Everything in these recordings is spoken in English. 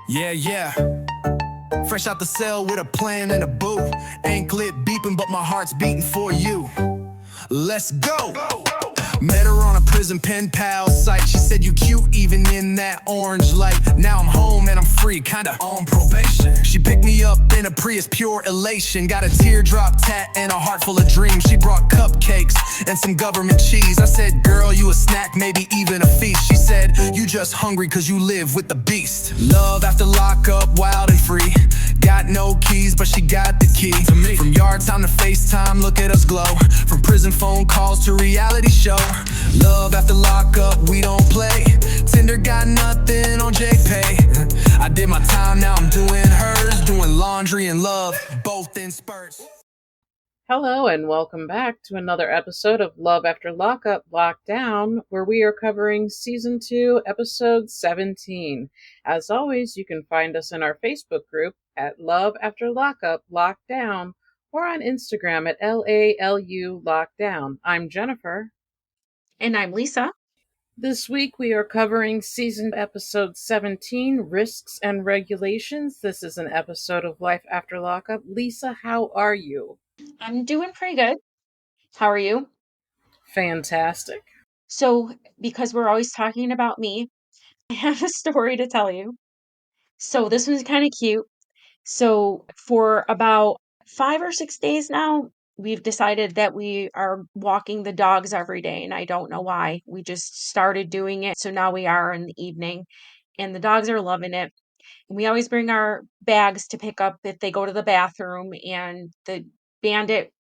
Yeah, yeah. Fresh out the cell with a plan and a boo. Ain't clip beeping, but my heart's beating for you. Let's go. Met her on a prison pen pal site. She said you cute even in that orange light. Now I'm home and I'm free, kinda on probation. She picked me up in a Prius, pure elation. Got a teardrop tat and a heart full of dreams. She brought cupcakes and some government cheese. I said, girl, you a snack, maybe even a feast. She said, you just hungry cause you live with the beast. Love after lockup, wild and free. Got no keys, but she got the key to me. From yard time to FaceTime, look at us glow. From prison phone calls to reality show. Love after lockup, we don't play. Tinder got nothing on JPay. I did my time, now I'm doing hers. Doing laundry and love, both in spurts. Hello and welcome back to another episode of Love After Lockup Lockdown, where we are covering Season 2, Episode 17. As always, you can find us in our Facebook group at Love After Lockup Lockdown or on Instagram at LALU Lockdown. I'm Jennifer. And I'm Lisa. This week we are covering Season Episode 17, Risks and Regulations. This is an episode of Life After Lockup. Lisa, how are you? I'm doing pretty good. How are you? Fantastic. So, because we're always talking about me, I have a story to tell you. So, this one's kind of cute. So, for about 5 or 6 days now, we've decided that we are walking the dogs every day, and I don't know why. We just started doing it. So now we are in the evening, and the dogs are loving it. And we always bring our bags to pick up if they go to the bathroom, and the bandit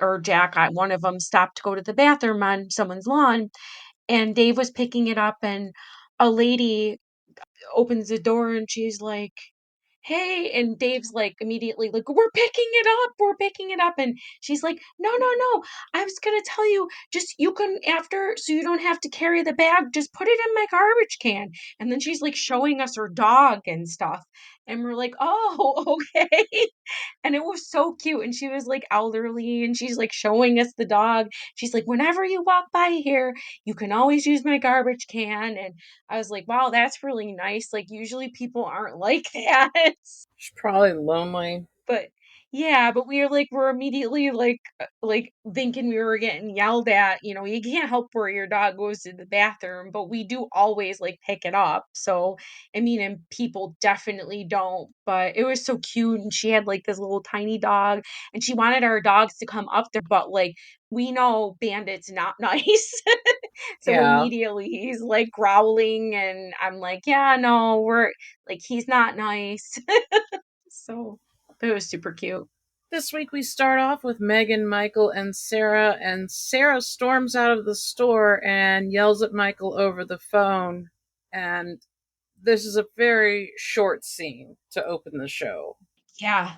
or Jack, one of them stopped to go to the bathroom on someone's lawn, and Dave was picking it up, and a lady opens the door and she's like, hey, and Dave's like immediately like, we're picking it up, and she's like, no, I was gonna tell you, just you can, after, so you don't have to carry the bag, just put it in my garbage can. And then she's like showing us her dog and stuff, and we're like, oh, okay. And it was so cute, and she was like elderly, and she's like showing us the dog. She's like, whenever you walk by here, you can always use my garbage can. And I was like, wow, that's really nice. Like, usually people aren't like that. She's probably lonely. But yeah, but we're immediately like thinking we were getting yelled at. You know, you can't help where your dog goes to the bathroom, but we do always like pick it up. So I mean, and people definitely don't. But it was so cute, and she had like this little tiny dog, and she wanted our dogs to come up there, but like we know Bandit's not nice. So Yeah. immediately he's like growling, and I'm like, yeah, no, we're like, he's not nice. So it was super cute. This week we start off with Megan, Michael, and Sarah storms out of the store and yells at Michael over the phone. And this is a very short scene to open the show. Yeah.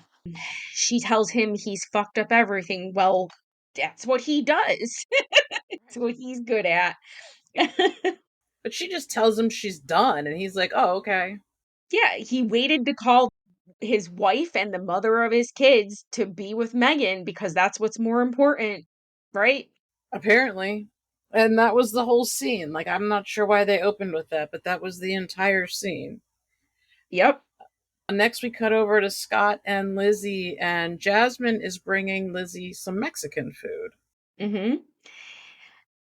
She tells him he's fucked up everything. Well, that's what he does. That's what he's good at. But she just tells him she's done, and he's like, oh, okay. Yeah, he waited to call his wife and the mother of his kids to be with Megan because that's what's more important, right? Apparently. And that was the whole scene. Like, I'm not sure why they opened with that, but that was the entire scene. Yep. Next, we cut over to Scott and Lizzie, and Jasmine is bringing Lizzie some Mexican food. Mm-hmm.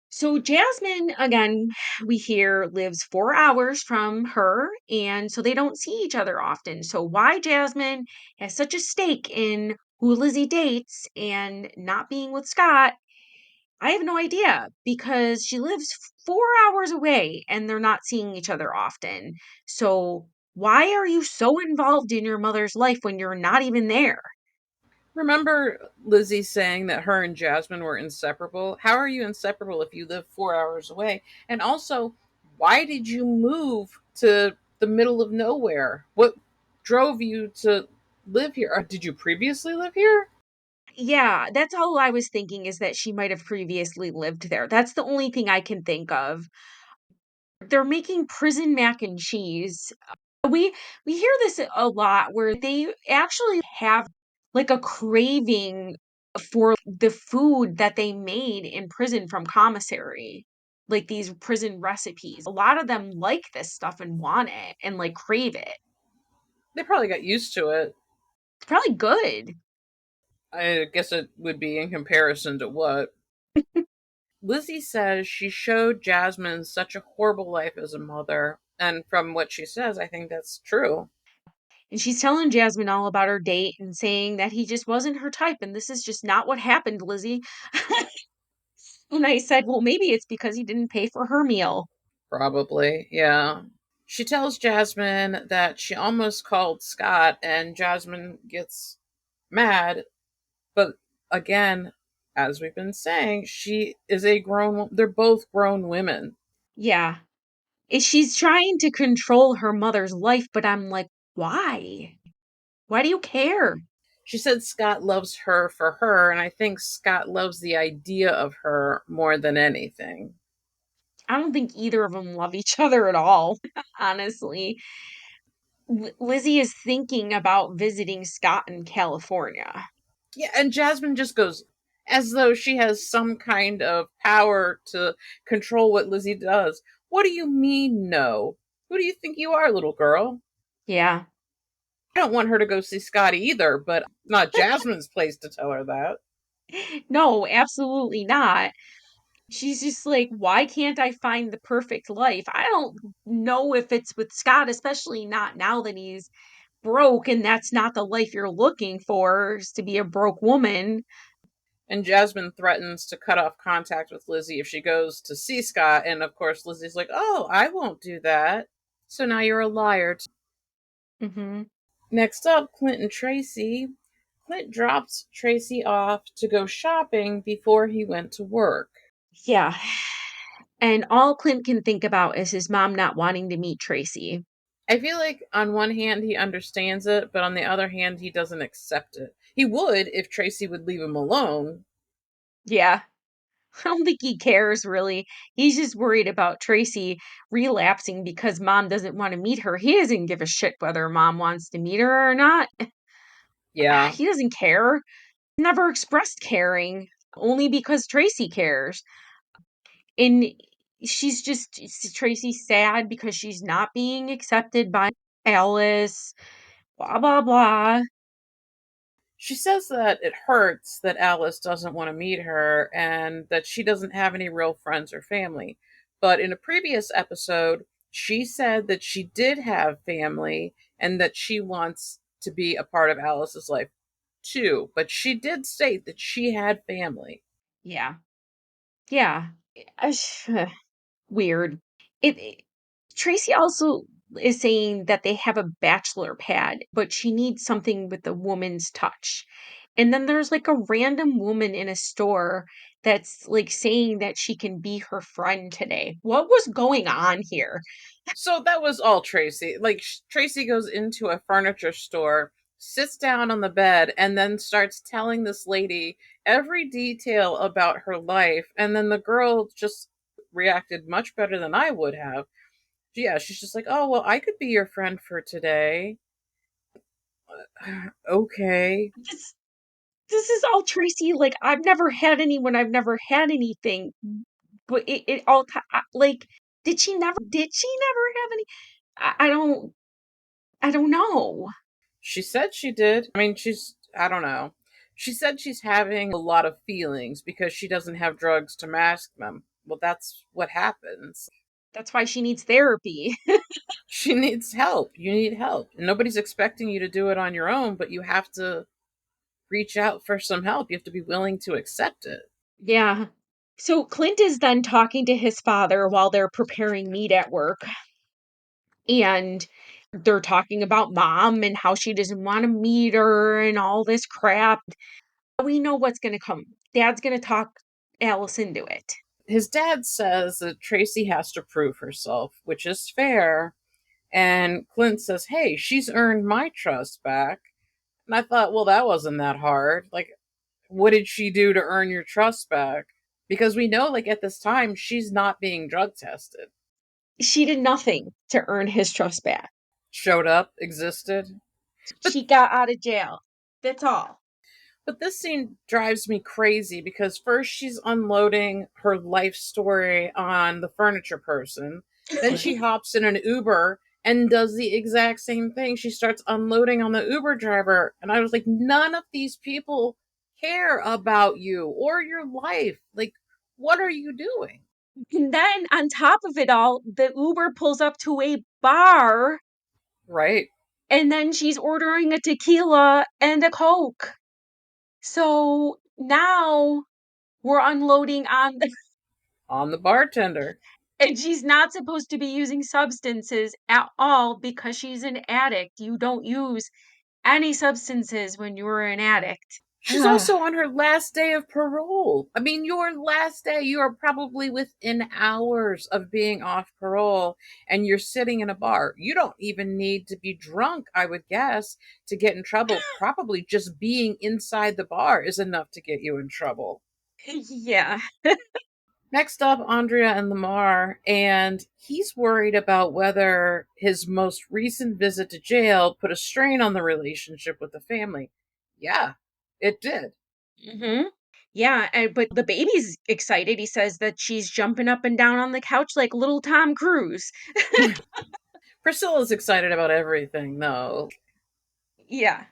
So Jasmine, again, we hear lives 4 hours from her, and so they don't see each other often. So why Jasmine has such a stake in who Lizzie dates and not being with Scott, I have no idea, because she lives 4 hours away and they're not seeing each other often. So why are you so involved in your mother's life when you're not even there? Remember Lizzie saying that her and Jasmine were inseparable? How are you inseparable if you live 4 hours away? And also, why did you move to the middle of nowhere? What drove you to live here? Or did you previously live here? Yeah, that's all I was thinking, is that she might have previously lived there. That's the only thing I can think of. They're making prison mac and cheese. We hear this a lot, where they actually have like a craving for the food that they made in prison from commissary. Like these prison recipes. A lot of them like this stuff and want it and like crave it. They probably got used to it. It's probably good. I guess it would be in comparison to what? Lizzie says she showed Jasmine such a horrible life as a mother. And from what she says, I think that's true. And she's telling Jasmine all about her date and saying that he just wasn't her type. And this is just not what happened, Lizzie. And I said, well, maybe it's because he didn't pay for her meal. Probably, yeah. She tells Jasmine that she almost called Scott, and Jasmine gets mad. But again, as we've been saying, she is they're both grown women. Yeah. She's trying to control her mother's life, but I'm like, why? Why do you care? She said Scott loves her for her, and I think Scott loves the idea of her more than anything. I don't think either of them love each other at all, honestly. Lizzie is thinking about visiting Scott in California. Yeah, and Jasmine just goes as though she has some kind of power to control what Lizzie does. What do you mean, no? Who do you think you are, little girl? Yeah. I don't want her to go see Scotty either, but it's not Jasmine's place to tell her that. No, absolutely not. She's just like, why can't I find the perfect life? I don't know if it's with Scott, especially not now that he's broke and that's not the life you're looking for, is to be a broke woman. And Jasmine threatens to cut off contact with Lizzie if she goes to see Scott. And of course, Lizzie's like, oh, I won't do that. So now you're a liar. Mm-hmm. Next up, Clint and Tracie. Clint drops Tracie off to go shopping before he went to work. Yeah. And all Clint can think about is his mom not wanting to meet Tracie. I feel like on one hand he understands it, but on the other hand he doesn't accept it. He would if Tracie would leave him alone. Yeah. I don't think he cares really. He's just worried about Tracie relapsing because mom doesn't want to meet her. He doesn't give a shit whether mom wants to meet her or not. Yeah. He doesn't care. Never expressed caring, only because Tracie cares. And Tracie's sad because she's not being accepted by Alice, blah, blah, blah. She says that it hurts that Alice doesn't want to meet her and that she doesn't have any real friends or family. But in a previous episode, she said that she did have family and that she wants to be a part of Alice's life too. But she did state that she had family. Yeah. Yeah. Weird. It Tracie also is saying that they have a bachelor pad, but she needs something with a woman's touch. And then there's like a random woman in a store that's like saying that she can be her friend today. What was going on here? So that was all Tracie. Like Tracie goes into a furniture store, sits down on the bed, and then starts telling this lady every detail about her life. And then the girl just reacted much better than I would have. Yeah, she's just like, oh, well, I could be your friend for today. Okay. This is all Tracie. Like I've never had anyone. I've never had anything. But it all like did she never have any? I don't know. She said she did. I mean, I don't know. She said she's having a lot of feelings because she doesn't have drugs to mask them. Well, that's what happens. That's why she needs therapy. She needs help. You need help. And nobody's expecting you to do it on your own, but you have to reach out for some help. You have to be willing to accept it. Yeah. So Clint is then talking to his father while they're preparing meat at work. And they're talking about mom and how she doesn't want to meet her and all this crap. We know what's going to come. Dad's going to talk Alice into it. His dad says that Tracie has to prove herself, which is fair. And Clint says, hey, she's earned my trust back. And I thought, well, that wasn't that hard. Like, what did she do to earn your trust back? Because we know, like, at this time, she's not being drug tested. She did nothing to earn his trust back. Showed up, existed. But She got out of jail. That's all. But this scene drives me crazy because first she's unloading her life story on the furniture person. Then she hops in an Uber and does the exact same thing. She starts unloading on the Uber driver. And I was like, none of these people care about you or your life. Like, what are you doing? And then on top of it all, the Uber pulls up to a bar Right. and then she's ordering a tequila and a Coke. So now we're unloading On the bartender. and she's not supposed to be using substances at all because she's an addict. You don't use any substances when you're an addict. She's also on her last day of parole. I mean, your last day, you are probably within hours of being off parole and you're sitting in a bar. You don't even need to be drunk, I would guess, to get in trouble. Probably just being inside the bar is enough to get you in trouble. Yeah. Next up, Andrea and Lamar, and he's worried about whether his most recent visit to jail put a strain on the relationship with the family. Yeah, it did. Yeah, but the baby's excited. He says that she's jumping up and down on the couch like little Tom Cruise. Priscilla's excited about everything, though. Yeah,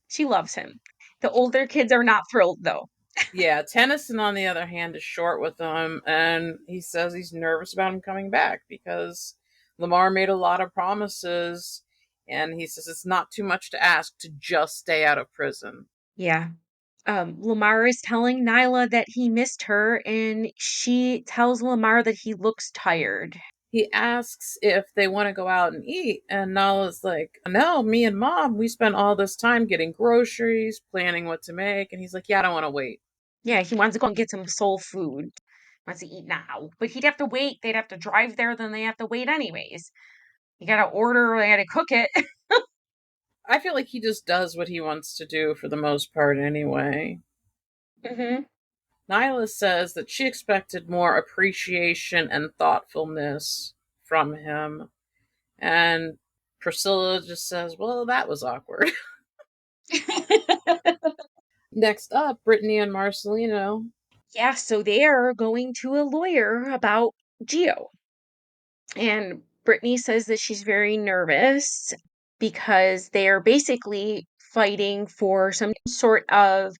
she loves him. The older kids are not thrilled, though. Yeah, Tennyson, on the other hand, is short with him, and he says he's nervous about him coming back because Lamar made a lot of promises, and he says it's not too much to ask to just stay out of prison. Yeah. Lamar is telling Nyla that he missed her, and she tells Lamar that he looks tired. He asks if they want to go out and eat, and Nala's like, no, me and Mom, we spent all this time getting groceries, planning what to make, and he's like, yeah, I don't want to wait. Yeah, he wants to go and get some soul food. Wants to eat now. But he'd have to wait. They'd have to drive there, then they have to wait anyways. You gotta order, they gotta cook it. I feel like he just does what he wants to do for the most part anyway. hmm Nyla says that she expected more appreciation and thoughtfulness from him. And Priscilla just says, well, that was awkward. Next up, Brittany and Marcelino. Yeah, so they are going to a lawyer about Geo. And Brittany says that she's very nervous because they are basically fighting for some sort of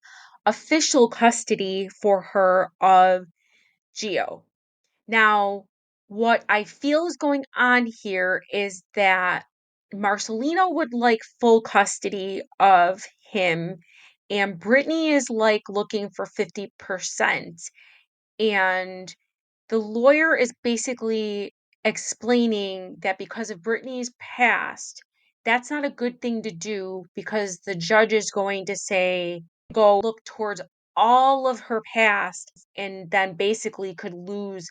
official custody for her of Geo. Now, what I feel is going on here is that Marcelino would like full custody of him, and Brittany is like looking for 50%. And the lawyer is basically explaining that because of Brittany's past, that's not a good thing to do because the judge is going to say, go look towards all of her past and then basically could lose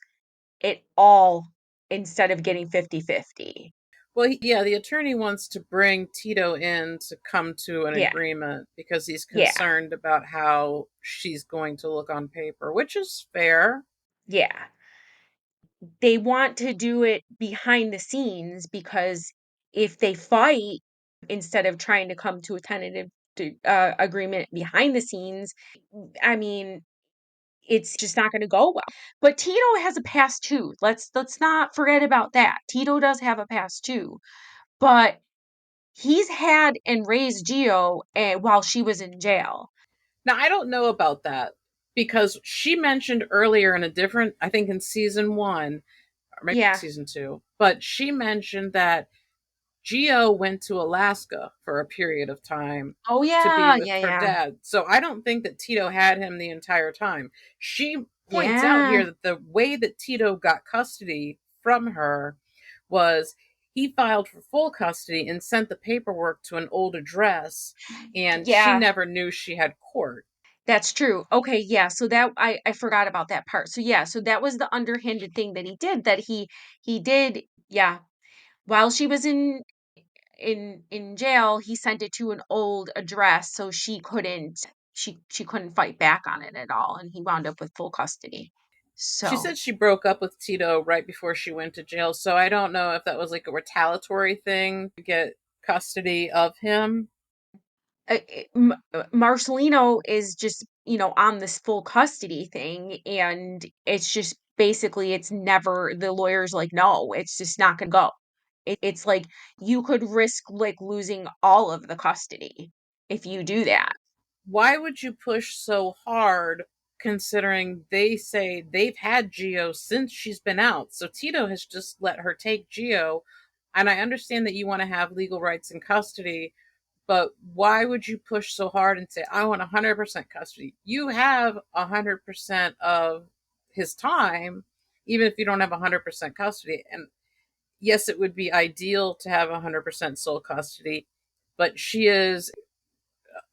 it all instead of getting 50-50. Well, yeah, the attorney wants to bring Tito in to come to an Yeah. agreement because he's Yeah. concerned about how she's going to look on paper, which is fair. Yeah. They want to do it behind the scenes because if they fight instead of trying to come to a tentative agreement behind the scenes, I mean, it's just not going to go well. But Tito has a past too. Let's not forget about that. Tito does have a past too, but he's had and raised Geo while she was in jail. Now, I don't know about that because she mentioned earlier in a different, I think in season one, or maybe Yeah. season two, but she mentioned that Geo went to Alaska for a period of time Oh to be yeah, with yeah, her yeah. dad. So I don't think that Tito had him the entire time. She points out Yeah. here that the way that Tito got custody from her was he filed for full custody and sent the paperwork to an old address, and she Yeah. never knew she had court. That's true. Okay, yeah. So that I forgot about that part. So yeah, so that was the underhanded thing that he did that he did yeah. While she was in jail, he sent it to an old address so she couldn't fight back on it at all and he wound up with full custody. She So, said she broke up with Tito right before she went to jail, so I don't know if that was like a retaliatory thing to get custody of him. Marcelino is just, on this full custody thing and it's just basically it's never the lawyer's like no, it's just not going to go. It's like you could risk like losing all of the custody if you do that. Why would you push so hard considering they say they've had Geo since she's been out? So Tito has just let her take Geo. And I understand that you want to have legal rights in custody, but why would you push so hard and say, I want 100% custody? You have 100% of his time, even if you don't have 100% custody. And yes, it would be ideal to have 100% sole custody, but she is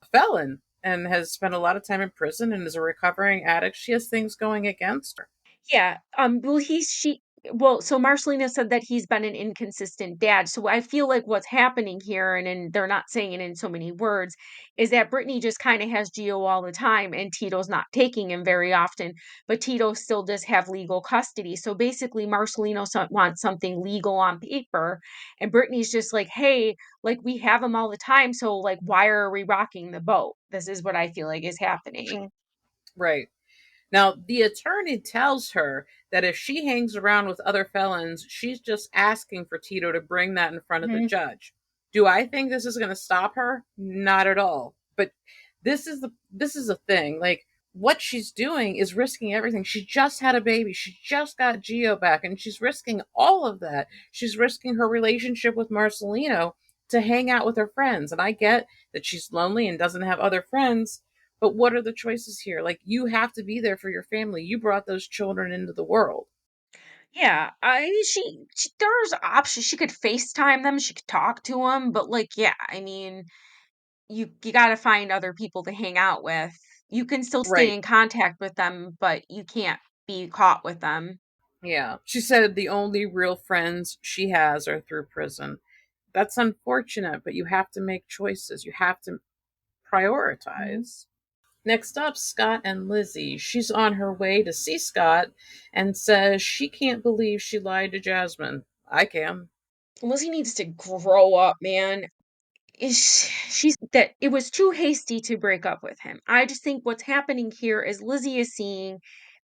a felon and has spent a lot of time in prison and is a recovering addict. She has things going against her. Yeah. Well, so Marcelina said that he's been an inconsistent dad. So I feel like what's happening here, and they're not saying it in so many words, is that Brittany just kind of has Gio all the time and Tito's not taking him very often, but Tito still does have legal custody. So basically Marcelino wants something legal on paper, and Brittany's just like, hey, like we have him all the time. So like, why are we rocking the boat? This is what I feel like is happening. Right. Now, the attorney tells her that if she hangs around with other felons, she's just asking for Tito to bring that in front of the Mhm. judge. Do I think this is going to stop her? Not at all. But this is a thing. Like what she's doing is risking everything. She just had a baby. She just got Geo back and she's risking all of that. She's risking her relationship with Marcelino to hang out with her friends. And I get that she's lonely and doesn't have other friends, but what are the choices here? Like, you have to be there for your family. You brought those children into the world. Yeah, she there's options. She could FaceTime them, she could talk to them, but like, yeah, I mean, you got to find other people to hang out with. You can still stay Right. in contact with them, but you can't be caught with them. Yeah. She said the only real friends she has are through prison. That's unfortunate, but you have to make choices. You have to Mhm. prioritize. Next up, Scott and Lizzie. She's on her way to see Scott and says she can't believe she lied to Jasmine. I can. Lizzie needs to grow up, man. She's that it was too hasty to break up with him. I just think what's happening here is Lizzie is seeing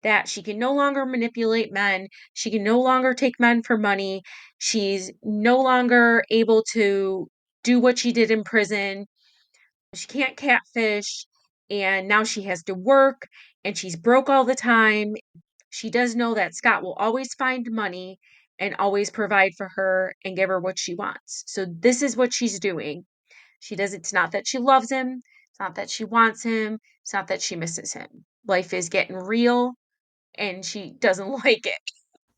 that she can no longer manipulate men. She can no longer take men for money. She's no longer able to do what she did in prison. She can't catfish. And now she has to work and she's broke all the time. She does know that Scott will always find money and always provide for her and give her what she wants. So this is what she's doing. It's not that she loves him. It's not that she wants him. It's not that she misses him. Life is getting real and she doesn't like it.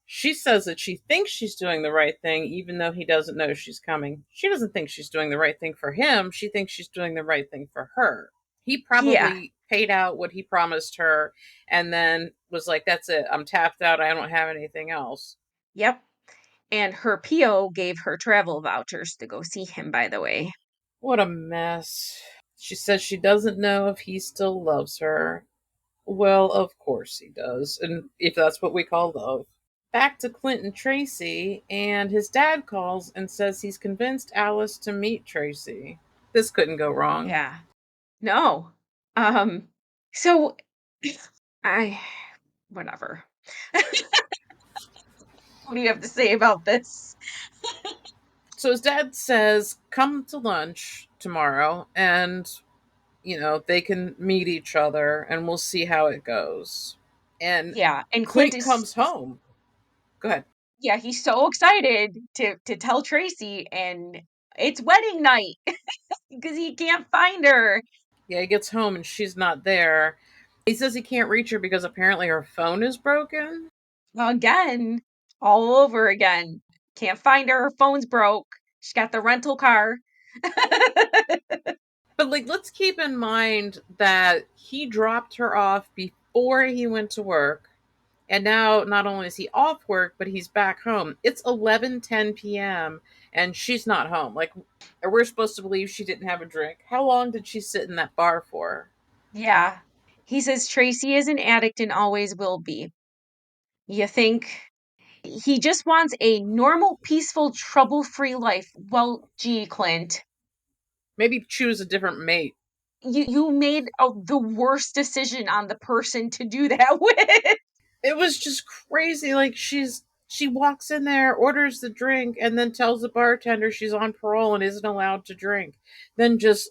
She says that she thinks she's doing the right thing, even though he doesn't know she's coming. She doesn't think she's doing the right thing for him. She thinks she's doing the right thing for her. He Yeah. probably paid out what he promised her and then was like, that's it. I'm tapped out. I don't have anything else. Yep. And her PO gave her travel vouchers to go see him, by the way. What a mess. She says she doesn't know if he still loves her. Well, of course he does. And if that's what we call love. Back to Clint and Tracie, and his dad calls and says he's convinced Alice to meet Tracie. This couldn't go wrong. Yeah. No. Um, so I whatever. What do you have to say about this? So his dad says, come to lunch tomorrow and, they can meet each other and we'll see how it goes. And Yeah, and Clint Clint is comes home. Go ahead. yeah, he's so excited to tell Tracie and it's wedding night because he can't find her. Yeah, he gets home and she's not there. He says he can't reach her because apparently her phone is broken. Again, all over again. Can't find her. Her phone's broke. She's got the rental car. But like, let's keep in mind that he dropped her off before he went to work. And now not only is he off work, but he's back home. It's 11:10 p.m. and she's not home. Like, we're supposed to believe she didn't have a drink. How long did she sit in that bar for? Yeah. He says Tracie is an addict and always will be. You think he just wants a normal, peaceful, trouble free life. Well, gee, Clint, Maybe choose a different mate. you made the worst decision on the person to do that with. It was just crazy. Like, She walks in there, orders the drink, and then tells the bartender she's on parole and isn't allowed to drink. Then just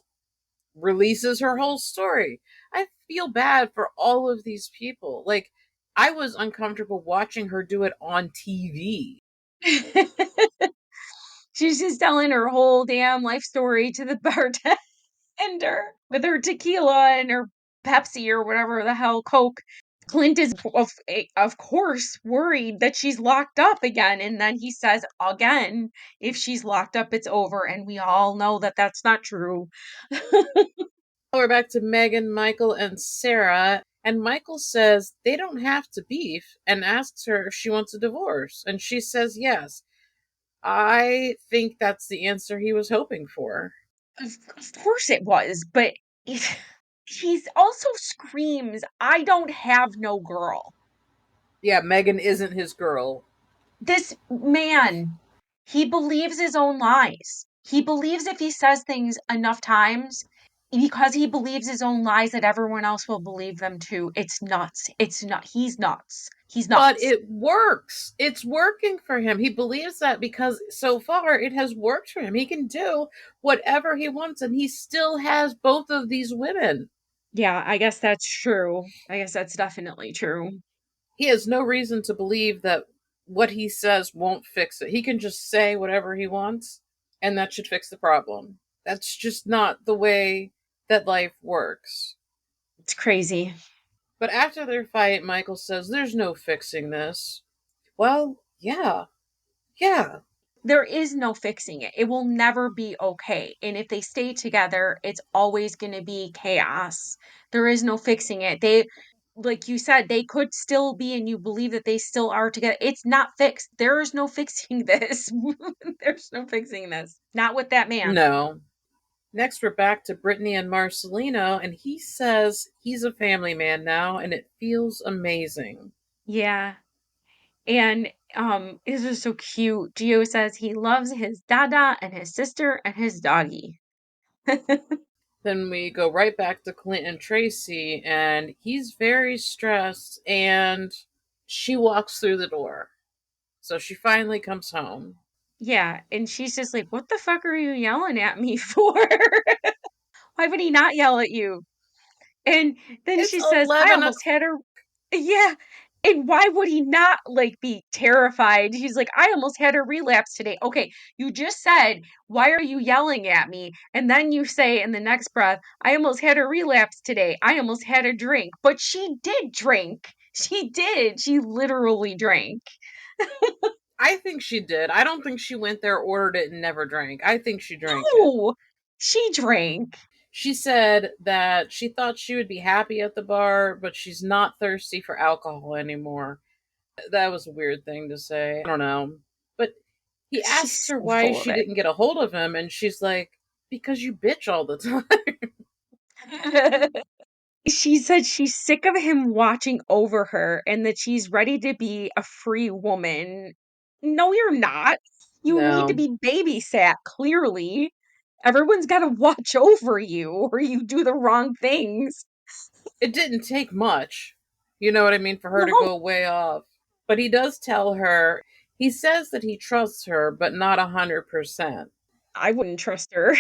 releases her whole story. I feel bad for all of these people. Like, I was uncomfortable watching her do it on TV. She's just telling her whole damn life story to the bartender with her tequila and her Pepsi or whatever the hell, Coke. Clint is, of course, worried that she's locked up again. And then he says, again, if she's locked up, it's over. And we all know that that's not true. We're back to Megan, Michael, and Sarah. And Michael says they don't have to beef and asks her if she wants a divorce. And she says yes. I think that's the answer he was hoping for. Of course it was, but he also screams, I don't have no girl. Yeah, Megan isn't his girl. This man, he believes his own lies. He believes if he says things enough times, because he believes his own lies, that everyone else will believe them too. It's nuts. It's not. He's nuts. He's But nuts. it works. It's working for him. He believes that because so far it has worked for him. He can do whatever he wants, and he still has both of these women. Yeah, I guess that's true. I guess that's definitely true. He has no reason to believe that what he says won't fix it. He can just say whatever he wants, and that should fix the problem. That's just not the way that life works. It's crazy. But after their fight, Michael says, "There's no fixing this." Well, yeah. There is no fixing it. It will never be okay. And if they stay together, it's always going to be chaos. There is no fixing it. They, like you said, they could still be, and you believe that they still are together. It's not fixed. There is no fixing this. There's no fixing this. Not with that man. No. Next, we're back to Brittany and Marcelino, and he says he's a family man now, and it feels amazing. Yeah. And this is so cute. Gio says he loves his dada and his sister and his doggy. Then we go right back to Clint and Tracie, and he's very stressed, and she walks through the door. So she finally comes home. Yeah, and she's just like, "What the fuck are you yelling at me for?" Why would he not yell at you? And then It's she says, I 11 almost had her. Yeah. And why would he not like be terrified? He's like, I almost had a relapse today. Okay, you just said, why are you yelling at me? And then you say in the next breath, I almost had a relapse today. I almost had a drink. But she did drink. She did. She literally drank. I think she did. I don't think she went there, ordered it, and never drank. I think she drank it. No, she drank. She said that she thought she would be happy at the bar, but she's not thirsty for alcohol anymore. That was a weird thing to say. I don't know. But he asks She's her so why full of she it. didn't get a hold of him, and she's like, because you bitch all the time. She said she's sick of him watching over her and that she's ready to be a free woman. No, you're not. You need to No, be babysat, clearly. Everyone's got to watch over you or you do the wrong things. it didn't take much. You know what I mean? For her to No, go way off. But he does tell her, he says that he trusts her, but not 100%. I wouldn't trust her.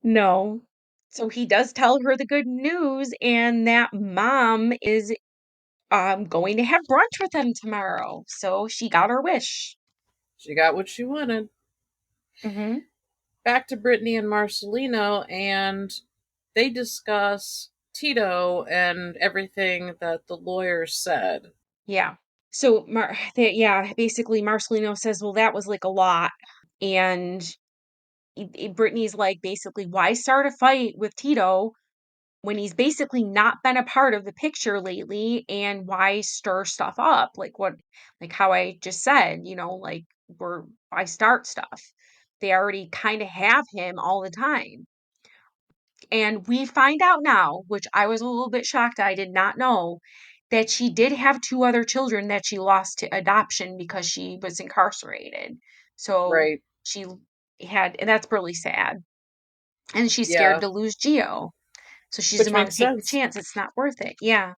No. So he does tell her the good news and that mom is going to have brunch with him tomorrow. So she got her wish. She got what she wanted. Mhm. Back to Brittany and Marcelino, and they discuss Tito and everything that the lawyer said. Yeah. So, yeah, basically, Marcelino says, well, that was like a lot. And Brittany's like, basically, why start a fight with Tito when he's basically not been a part of the picture lately? And why stir stuff up? Like, what, like how I just said, like, why start stuff? They already kind of have him all the time. And we find out now, which I was a little bit shocked, I did not know, that she did have two other children that she lost to adoption because she was incarcerated. So Right. she and that's really sad. And she's scared Yeah. to lose Geo. So she doesn't Which want makes to take the sense. chance. It's not worth it. Yeah.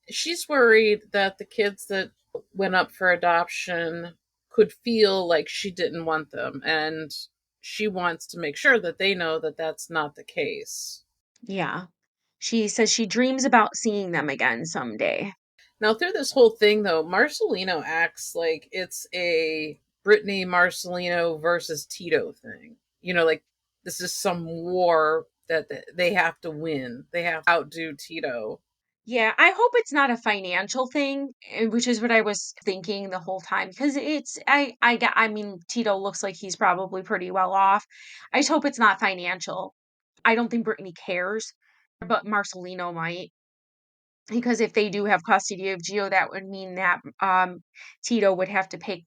She's worried that the kids that went up for adoption could feel like she didn't want them. And she wants to make sure that they know that that's not the case. Yeah. She says she dreams about seeing them again someday. Now, through this whole thing, though, Marcelino acts like it's a Brittany Marcelino versus Tito thing. Like this is some war that they have to win. They have to outdo Tito. Yeah, I hope it's not a financial thing, which is what I was thinking the whole time. Because I mean, Tito looks like he's probably pretty well off. I just hope it's not financial. I don't think Brittany cares, but Marcelino might. Because if they do have custody of Gio, that would mean that Tito would have to pay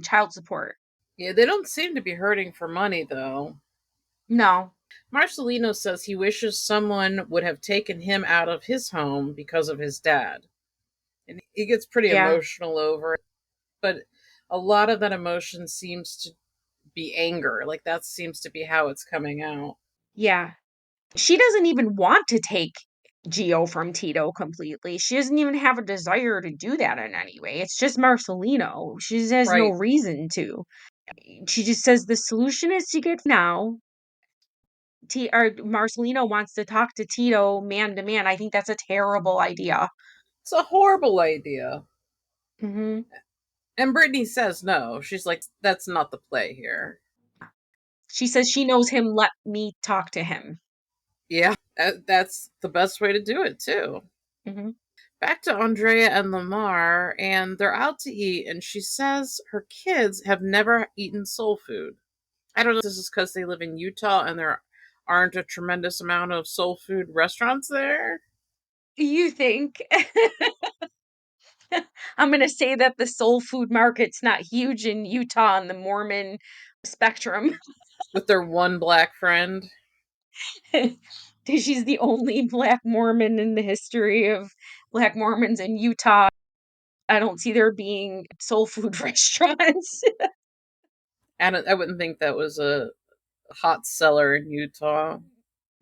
child support. Yeah, they don't seem to be hurting for money, though. No. Marcelino says he wishes someone would have taken him out of his home because of his dad. And he gets pretty Yeah. emotional over it. But a lot of that emotion seems to be anger. Like that seems to be how it's coming out. Yeah. She doesn't even want to take Gio from Tito completely. She doesn't even have a desire to do that in any way. It's just Marcelino. She just has no Right. reason to. She just says the solution is to get now. Or Marcelino wants to talk to Tito man to man. I think that's a terrible idea. It's a horrible idea. Hmm. And Brittany says no. She's like, that's not the play here. She says she knows him. Let me talk to him. Yeah, that's the best way to do it, too. Hmm. Back to Andrea and Lamar, and they're out to eat, and she says her kids have never eaten soul food. I don't know if this is because they live in Utah and there aren't a tremendous amount of soul food restaurants there. You think? I'm going to say that the soul food market's not huge in Utah on the Mormon spectrum. With their one black friend. She's the only Black Mormon in the history of Black Mormons in Utah. I don't see there being soul food restaurants. I wouldn't think that was a hot seller in Utah.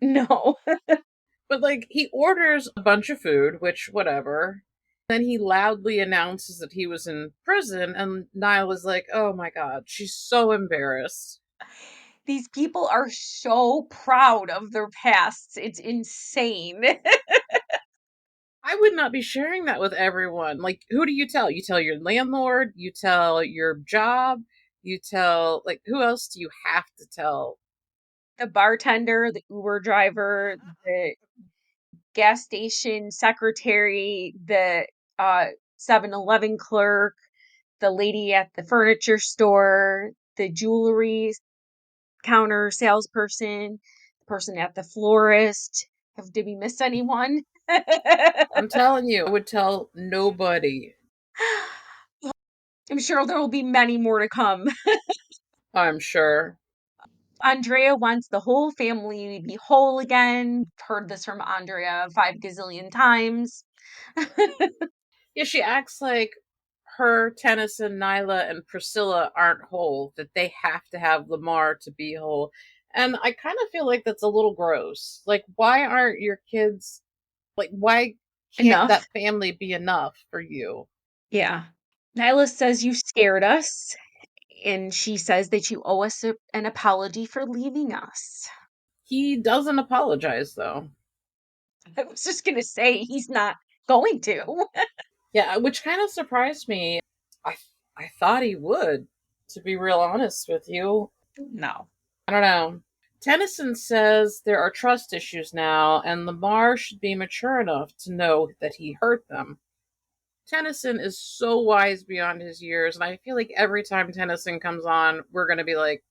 No. But like he orders a bunch of food, which whatever. Then he loudly announces that he was in prison, and Niall is like, "Oh my god, she's so embarrassed." These people are so proud of their pasts. It's insane. I would not be sharing that with everyone. Like, who do you tell? You tell your landlord, you tell your job, you tell, like, who else do you have to tell? The bartender, the Uber driver, the gas station secretary, the 7-Eleven clerk, the lady at the furniture store, the jewelry counter salesperson, the person at the florist. Did we miss anyone? I'm telling you, I would tell nobody. I'm sure there will be many more to come. I'm sure. Andrea wants the whole family to be whole again. Heard this from Andrea 5 gazillion times. Yeah, she acts like her, Tennyson, Nyla, and Priscilla aren't whole, that they have to have Lamar to be whole. And I kind of feel like that's a little gross. Like, why aren't your kids, like, why can't Enough. that family be enough for you? Yeah. Nyla says you scared us, and she says that you owe us an apology for leaving us. He doesn't apologize, though. I was just gonna say he's not going to. Yeah, which kind of surprised me. I I thought he would, to be real honest with you. No. I don't know. Tennyson says there are trust issues now, and Lamar should be mature enough to know that he hurt them. Tennyson is so wise beyond his years, and I feel like every time Tennyson comes on, we're going to be like,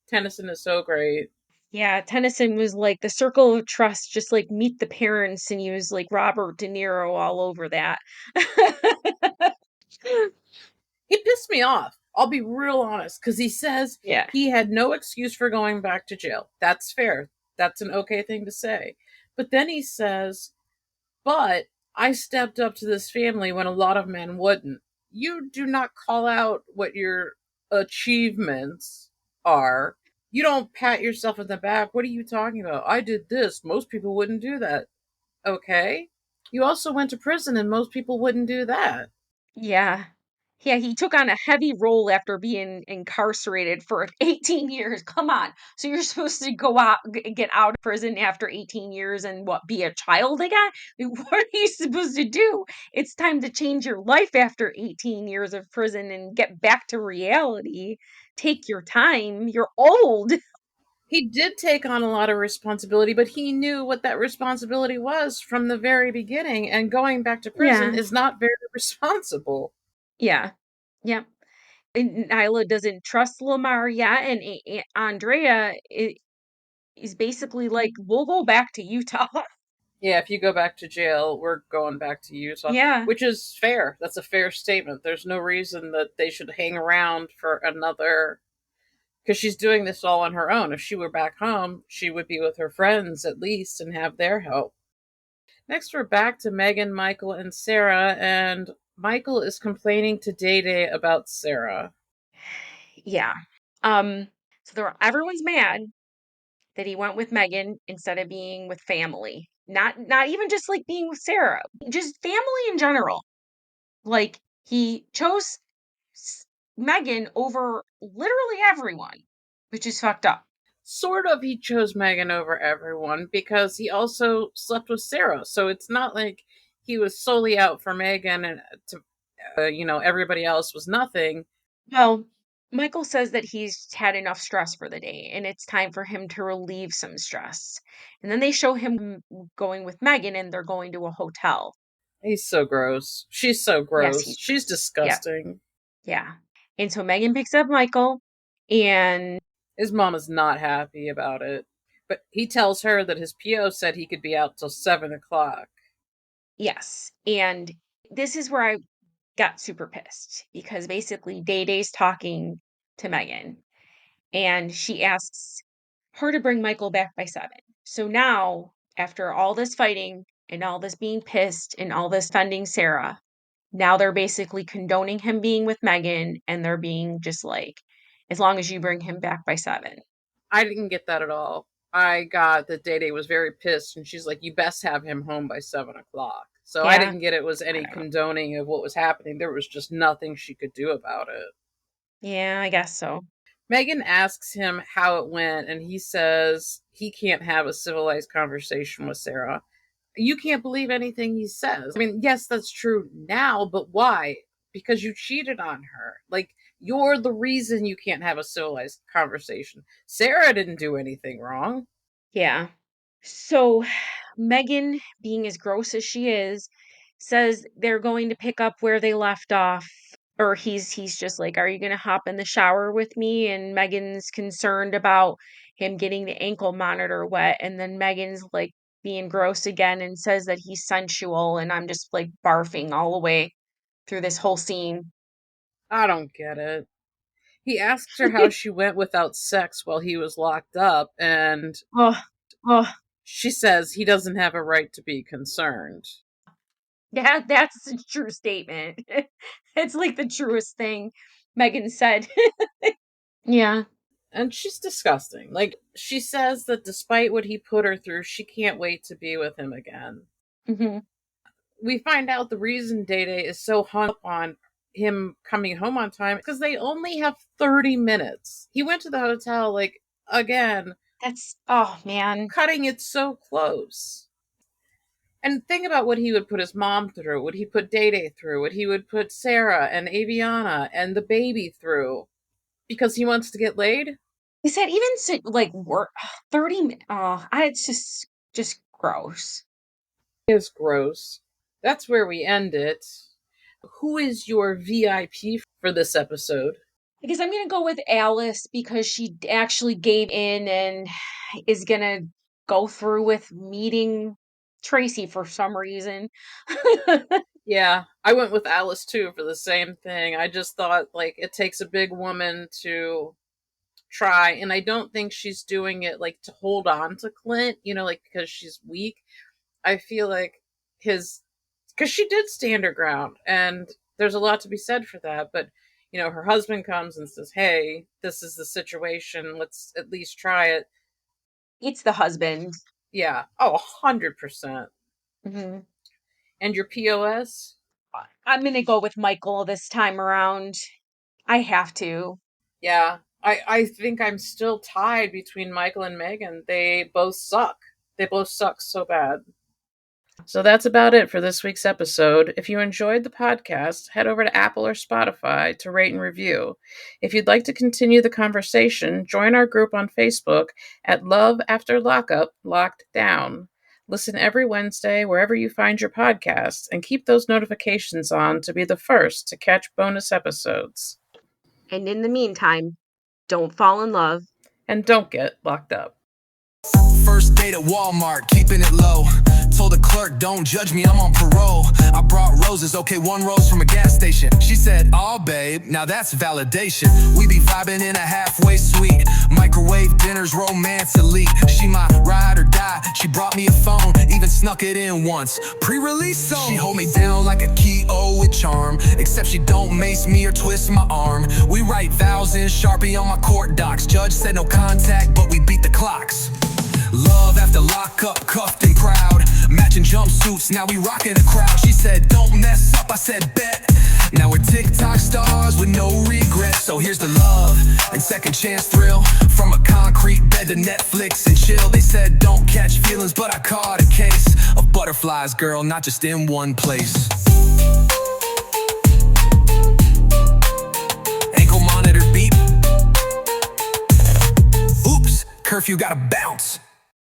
Tennyson is so great. Yeah, Tennyson was like the circle of trust, just like Meet the Parents, and he was like Robert De Niro all over that. He pissed me off. I'll be real honest, because he says Yeah. he had no excuse for going back to jail. That's fair. That's an okay thing to say. But then he says, but I stepped up to this family when a lot of men wouldn't. You do not call out what your achievements are. You don't pat yourself in the back. What are you talking about? I did this. Most people wouldn't do that. Okay. You also went to prison, and most people wouldn't do that. Yeah. Yeah, he took on a heavy role after being incarcerated for 18 years. Come on. So you're supposed to go out, get out of prison after 18 years and what, be a child again? What are you supposed to do? It's time to change your life after 18 years of prison and get back to reality. Take your time. You're old. He did take on a lot of responsibility, but he knew what that responsibility was from the very beginning, and going back to prison Yeah. is not very responsible. Yeah. Yeah. And Nyla doesn't trust Lamar yet, and Andrea is basically like, we'll go back to Utah. Yeah, if you go back to jail, we're going back to Utah, Yeah. which is fair. That's a fair statement. There's no reason that they should hang around for another, because she's doing this all on her own. If she were back home, she would be with her friends at least and have their help. Next, we're back to Megan, Michael, and Sarah, and Michael is complaining to Day Day about Sarah. Yeah. So everyone's mad that he went with Megan instead of being with family. Not even just like being with Sarah, just family in general. Like he chose Megan over literally everyone, which is fucked up. Sort of, he chose Megan over everyone because he also slept with Sarah. So it's not like he was solely out for Megan and everybody else was nothing. Well, Michael says that he's had enough stress for the day and it's time for him to relieve some stress. And then they show him going with Megan and they're going to a hotel. He's so gross. She's so Yes, gross. he's She's gross. Yeah, disgusting. yeah. And so Megan picks up Michael and His mom is not happy about it. But he tells her that his PO said he could be out till 7 o'clock. yes. And this is where I got super pissed because basically Day Day's talking to Megan and she asks her to bring Michael back by 7. So now, after all this fighting and all this being pissed and all this defending Sarah, now they're basically condoning him being with Megan and they're being just like, as long as you bring him back by 7. I didn't get that at all. I got that Day Day was very pissed, and she's like, "You best have him home by 7 o'clock." So I Yeah, didn't get it was I any don't know. condoning of what was happening. There was just nothing she could do about it. Yeah, I guess so. Megan asks him how it went, and he says he can't have a civilized conversation with Sarah. You can't believe anything he says. I mean, yes, that's true now, but why? Because you cheated on her. Like, you're the reason you can't have a civilized conversation. Sarah didn't do anything wrong. Yeah. So Megan, being as gross as she is, says they're going to pick up where they left off. Or he's just like, "Are you gonna hop in the shower with me?" And Megan's concerned about him getting the ankle monitor wet. And then Megan's like being gross again and says that he's sensual. And I'm just like barfing all the way through this whole scene. I don't get it. He asks her how she went without sex while he was locked up, and Oh, oh, she says he doesn't have a right to be concerned. that's a true statement. It's like the truest thing Megan said. Yeah. And she's disgusting. Like, she says that despite what he put her through, she can't wait to be with him again. Hmm. We find out the reason Day Day is so hung up on him coming home on time because they only have 30 minutes. He went to the hotel, like, again, Oh man. cutting it so close. And think about what he would put his mom through, what he put Day Day through, what he would put Sarah and Aviana and the baby through because he wants to get laid. He said even like work 30 it's just gross. Is gross. That's where we end it. Who is your VIP for this episode? I guess I'm gonna go with Alice because she actually gave in and is gonna go through with meeting Tracie for some reason. Yeah, I went with Alice too for the same thing. I just thought like it takes a big woman to try, and I don't think she's doing it like to hold on to Clint, like because she's weak. I feel like his because she did stand her ground, and there's a lot to be said for that. But her husband comes and says, "Hey, this is the situation. Let's at least try it." It's the husband. Yeah. Oh, 100%. Hmm. And your POS? I'm going to go with Michael this time around. I have to. Yeah, I think I'm still tied between Michael and Megan. They both suck. They both suck so bad. So that's about it for this week's episode. If you enjoyed the podcast, head over to Apple or Spotify to rate and review. If you'd like to continue the conversation, join our group on Facebook at Love After Lockup Locked Down. Listen every Wednesday wherever you find your podcasts and keep those notifications on to be the first to catch bonus episodes. And in the meantime, don't fall in love. And don't get locked up. First date at Walmart, keeping it low. Told the clerk, don't judge me, I'm on parole. I brought roses, okay, 1 rose from a gas station. She said, oh babe, now that's validation. We be vibing in a halfway suite. Microwave dinners, romance elite. She my ride or die, she brought me a phone. Even snuck it in once, pre-release song. She hold me down like a key-o with charm. Except she don't mace me or twist my arm. We write vows in Sharpie on my court docs. Judge said no contact, but we beat the clocks. Love after lockup, cuffed and proud. Matching jumpsuits, now we rockin' the crowd. She said, don't mess up, I said, bet. Now we're TikTok stars with no regrets. So here's the love and second chance thrill. From a concrete bed to Netflix and chill. They said, don't catch feelings, but I caught a case of butterflies, girl, not just in one place. Ankle monitor beep. Oops, curfew gotta bounce.